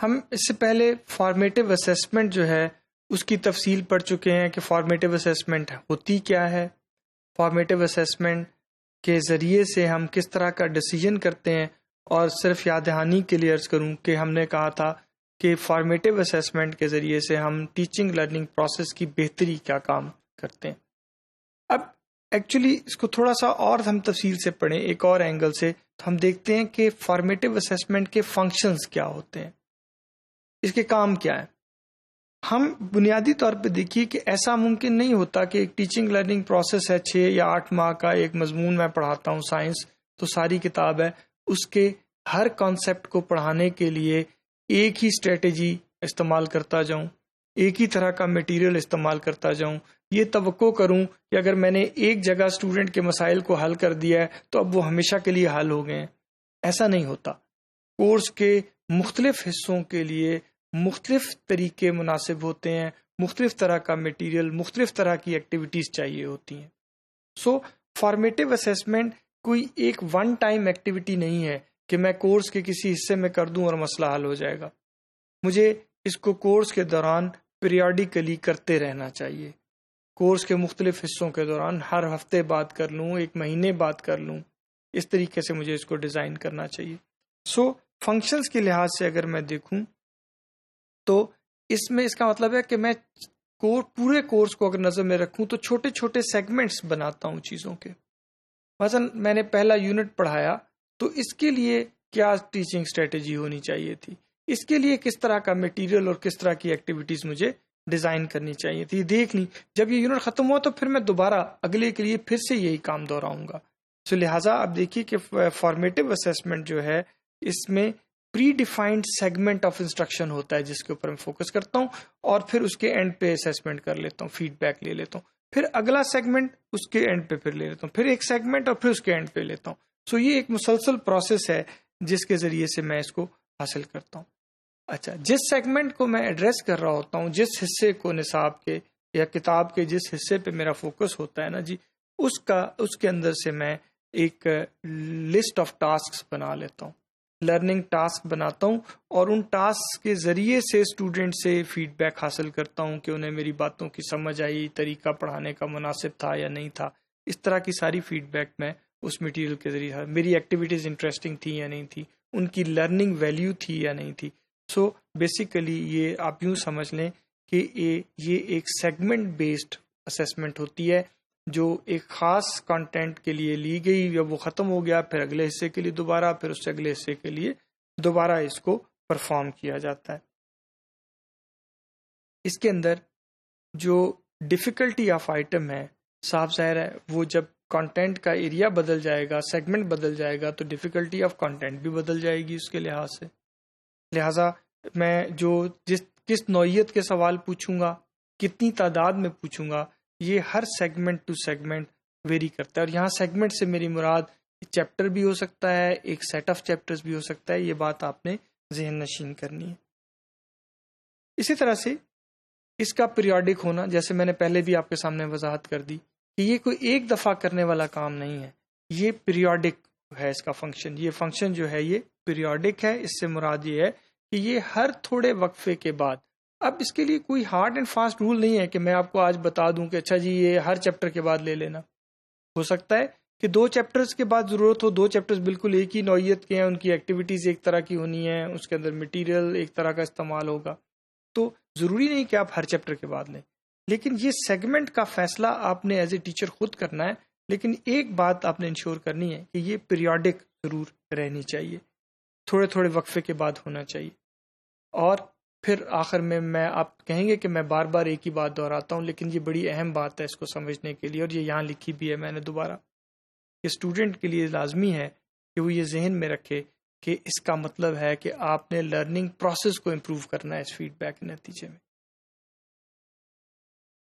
ہم اس سے پہلے فارمیٹیو اسیسمنٹ جو ہے اس کی تفصیل پڑھ چکے ہیں کہ فارمیٹیو اسیسمنٹ ہوتی کیا ہے، فارمیٹیو اسیسمنٹ کے ذریعے سے ہم کس طرح کا ڈیسیجن کرتے ہیں. اور صرف یاد دہانی کے لیے عرض کروں کہ ہم نے کہا تھا کہ فارمیٹیو اسیسمنٹ کے ذریعے سے ہم ٹیچنگ لرننگ پروسیس کی بہتری کیا کام کرتے ہیں. اب ایکچولی اس کو تھوڑا سا اور ہم تفصیل سے پڑھیں ایک اور اینگل سے، تو ہم دیکھتے ہیں کہ فارمیٹیو اسیسمنٹ کے فنکشنز کیا ہوتے ہیں، اس کے کام کیا ہیں. ہم بنیادی طور پہ دیکھیے کہ ایسا ممکن نہیں ہوتا کہ ایک ٹیچنگ لرننگ پروسیس ہے 6 یا 8 ماہ کا ایک مضمون میں پڑھاتا ہوں سائنس، تو ساری کتاب ہے، اس کے ہر کانسیپٹ کو پڑھانے کے لیے ایک ہی اسٹریٹجی استعمال کرتا جاؤں، ایک ہی طرح کا میٹیریل استعمال کرتا جاؤں، یہ توقع کروں کہ اگر میں نے ایک جگہ اسٹوڈنٹ کے مسائل کو حل کر دیا ہے تو اب وہ ہمیشہ کے لیے حل ہو گئے ہیں. ایسا نہیں ہوتا. کورس کے مختلف حصوں کے لیے مختلف طریقے مناسب ہوتے ہیں، مختلف طرح کا میٹیریل، مختلف طرح کی ایکٹیویٹیز چاہیے ہوتی ہیں. سو فارمیٹیو اسیسمنٹ کوئی ایک ون ٹائم ایکٹیویٹی نہیں ہے کہ میں کورس کے کسی حصے میں کر دوں اور مسئلہ حل ہو جائے گا. مجھے اس کو کورس کے دوران پیریوڈیکلی کرتے رہنا چاہیے. کورس کے مختلف حصوں کے دوران ہر ہفتے بات کر لوں، ایک مہینے بات کر لوں، اس طریقے سے مجھے اس کو ڈیزائن کرنا چاہیے. سو فنکشنز کے لحاظ سے اگر میں دیکھوں تو اس میں اس کا مطلب ہے کہ میں پورے کورس کو اگر نظر میں رکھوں تو چھوٹے چھوٹے سیگمنٹس بناتا ہوں چیزوں کے. مثلا میں نے پہلا یونٹ پڑھایا تو اس کے لیے کیا ٹیچنگ اسٹریٹجی ہونی چاہیے تھی، اس کے لیے کس طرح کا میٹیریل اور کس طرح کی ایکٹیویٹیز مجھے ڈیزائن کرنی چاہیے تھی، دیکھ لی. جب یہ یونٹ ختم ہوا تو پھر میں دوبارہ اگلے کے لیے پھر سے یہی کام دہراؤں گا. سو لہٰذا آپ دیکھیے کہ فارمیٹیو اسیسمنٹ جو ہے اس میں predefined segment of instruction ہوتا ہے جس کے اوپر میں فوکس کرتا ہوں، اور پھر اس کے اینڈ پہ اسیسمنٹ کر لیتا ہوں، فیڈ بیک لے لیتا ہوں، پھر اگلا سیگمنٹ اس کے اینڈ پہ پھر لے لیتا ہوں، پھر ایک سیگمنٹ اور پھر اس کے اینڈ پہ لیتا ہوں. سو یہ ایک مسلسل پروسیس ہے جس کے ذریعے سے میں اس کو حاصل کرتا ہوں. اچھا، جس سیگمنٹ کو میں ایڈریس کر رہا ہوتا ہوں، جس حصے کو نصاب کے یا کتاب کے جس حصے پہ میرا فوکس ہوتا ہے نا جی، اس کے اندر سے میں ایک لسٹ آف ٹاسکس بنا لیتا ہوں، لرننگ ٹاسک بناتا ہوں، اور ان ٹاسک کے ذریعے سے اسٹوڈنٹ سے فیڈ بیک حاصل کرتا ہوں کہ انہیں میری باتوں کی سمجھ آئی، طریقہ پڑھانے کا مناسب تھا یا نہیں تھا. اس طرح کی ساری فیڈ بیک میں اس میٹیریل کے ذریعے، میری ایکٹیویٹیز انٹرسٹنگ تھی یا نہیں تھی، ان کی لرننگ ویلیو تھی یا نہیں تھی. سو بیسیکلی یہ آپ یوں سمجھ لیں کہ یہ ایک سیگمنٹ بیسڈ اسیسمنٹ ہوتی ہے جو ایک خاص کانٹینٹ کے لیے لی گئی، جب وہ ختم ہو گیا پھر اگلے حصے کے لیے دوبارہ، پھر اس سے اگلے حصے کے لیے دوبارہ اس کو پرفارم کیا جاتا ہے. اس کے اندر جو ڈیفیکلٹی آف آئٹم ہے، صاف ظاہر ہے وہ جب کانٹینٹ کا ایریا بدل جائے گا، سیگمنٹ بدل جائے گا، تو ڈیفیکلٹی آف کانٹینٹ بھی بدل جائے گی اس کے لحاظ سے. لہٰذا میں کس نوعیت کے سوال پوچھوں گا، کتنی تعداد میں پوچھوں گا، یہ ہر سیگمنٹ ٹو سیگمنٹ ویری کرتا ہے. اور یہاں سیگمنٹ سے میری مراد چیپٹر بھی ہو سکتا ہے، ایک سیٹ آف چیپٹرز بھی ہو سکتا ہے. یہ بات آپ نے ذہن نشین کرنی ہے. اسی طرح سے اس کا پیریوڈک ہونا، جیسے میں نے پہلے بھی آپ کے سامنے وضاحت کر دی کہ یہ کوئی ایک دفعہ کرنے والا کام نہیں ہے، یہ پیریوڈک ہے. اس کا فنکشن، یہ فنکشن جو ہے یہ پیریوڈک ہے. اس سے مراد یہ ہے کہ یہ ہر تھوڑے وقفے کے بعد، اب اس کے لیے کوئی ہارڈ اینڈ فاسٹ رول نہیں ہے کہ میں آپ کو آج بتا دوں کہ اچھا جی یہ ہر چیپٹر کے بعد لے لینا. ہو سکتا ہے کہ 2 چیپٹرز کے بعد ضرورت ہو، 2 چیپٹرز بالکل ایک ہی نوعیت کے ہیں، ان کی ایکٹیویٹیز ایک طرح کی ہونی ہے، اس کے اندر مٹیریل ایک طرح کا استعمال ہوگا، تو ضروری نہیں کہ آپ ہر چیپٹر کے بعد لیں. لیکن یہ سیگمنٹ کا فیصلہ آپ نے ایز اے ٹیچر خود کرنا ہے. لیکن ایک بات آپ نے انشور کرنی ہے کہ یہ پیریوڈک ضرور رہنی چاہیے، تھوڑے تھوڑے وقفے کے بعد ہونا چاہیے. اور پھر آخر میں آپ کہیں گے کہ میں بار بار ایک ہی بات دہراتا ہوں، لیکن یہ بڑی اہم بات ہے اس کو سمجھنے کے لیے، اور یہ یہاں لکھی بھی ہے میں نے دوبارہ، کہ اسٹوڈنٹ کے لیے لازمی ہے کہ وہ یہ ذہن میں رکھے کہ اس کا مطلب ہے کہ آپ نے لرننگ پروسیس کو امپروو کرنا ہے اس فیڈ بیک کے نتیجے میں.